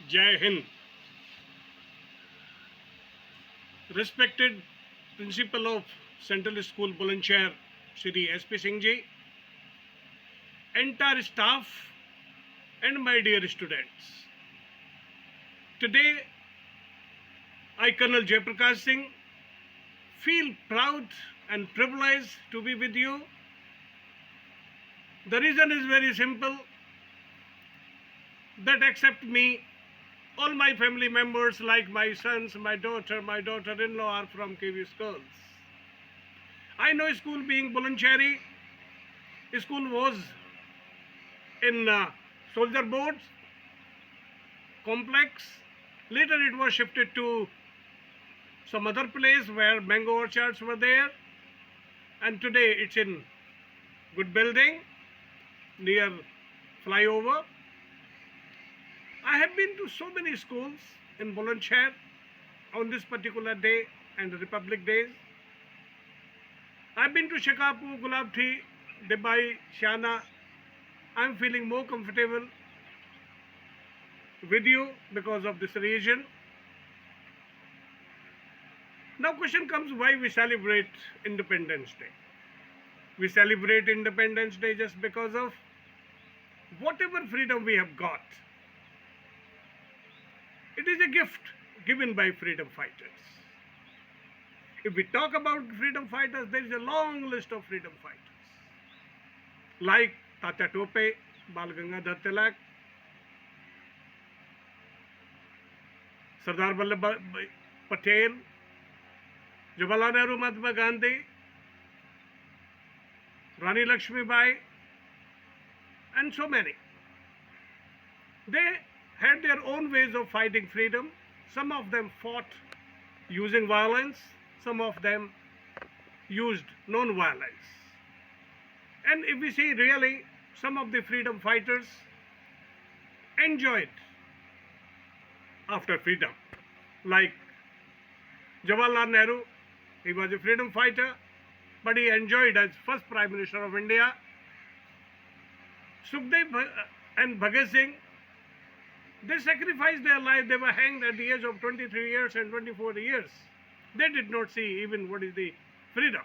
Jai Hind. Respected Principal of Central School Bulandshahr, Shri S.P. Singh ji, entire staff, and my dear students. Today, I, Colonel Jaiprakash Singh, feel proud and privileged to be with you. The reason is very simple, that except me, all my family members like my sons, my daughter-in-law are from KV schools. I know school being Bulandshahr, school was in Soldier Boards complex. Later it was shifted to some other place where mango orchards were there, and today it's in good building near flyover. I have been to so many schools in Bulandshahr on this particular day and Republic Days. I've been to Shikapur, Gulabthi, Debai, Shana. I'm feeling more comfortable with you because of this region. Now question comes, why we celebrate Independence Day? We celebrate Independence Day just because of whatever freedom we have got. It is a gift given by freedom fighters. If we talk about freedom fighters, there is a long list of freedom fighters. Like Tata Tope, Bal Gangadhar Tilak, Sardar Vallabhbhai Patel, Jawaharlal Nehru, Mahatma Gandhi, Rani Lakshmi Bai, and so many. They had their own ways of fighting freedom. Some of them fought using violence, some of them used non-violence. And if we see really, some of the freedom fighters enjoyed after freedom. Like Jawaharlal Nehru, he was a freedom fighter, but he enjoyed as first Prime Minister of India. Sukhdev and Bhagat Singh, they sacrificed their life. They were hanged at the age of 23 years and 24 years. They did not see even what is the freedom.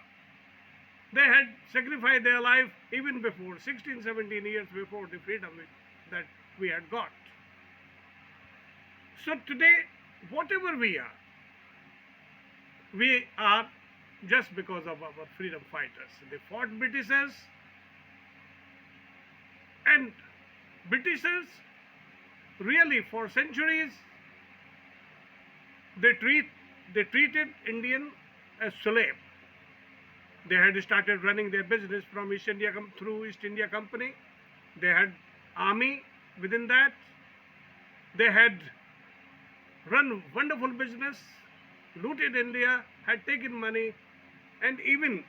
They had sacrificed their life even before, 16, 17 years before the freedom that we had got. So today, whatever we are just because of our freedom fighters. They fought Britishers, and Britishers really for centuries they treated Indian as slave. They had started running their business from through East India Company. They had army within that. They had run wonderful business, looted India, had taken money, and even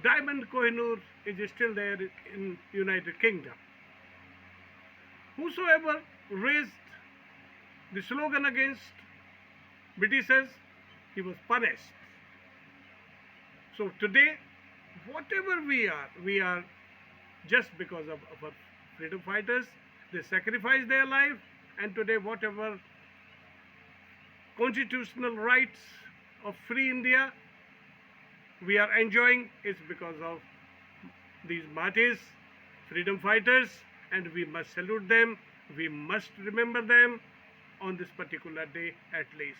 Diamond Kohinoor is still there in United Kingdom. Whosoever raised the slogan against Britishers, he was punished. So today, whatever we are just because of our freedom fighters. They sacrificed their life, and today whatever constitutional rights of free India we are enjoying is because of these martyrs, freedom fighters, and we must salute them. We must remember them on this particular day at least.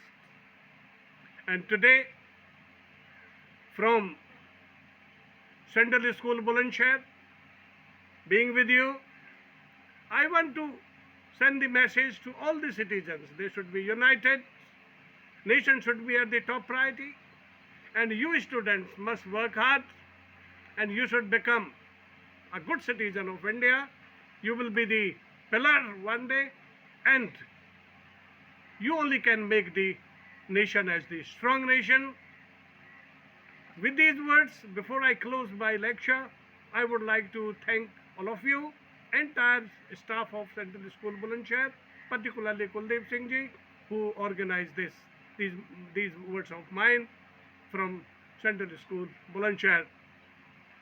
And today, from Central School Bulandshahr, being with you, I want to send the message to all the citizens. They should be united. Nation should be at the top priority. And you students must work hard, and you should become a good citizen of India. You will be the pillar one day, and you only can make the nation as the strong nation. With these words, before I close my lecture, I would like to thank all of you, entire staff of Central School Bulandshahr, particularly Kuldeep Singh ji, who organized these words of mine from Central School Bulandshahr.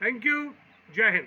Thank you. Jai Hind.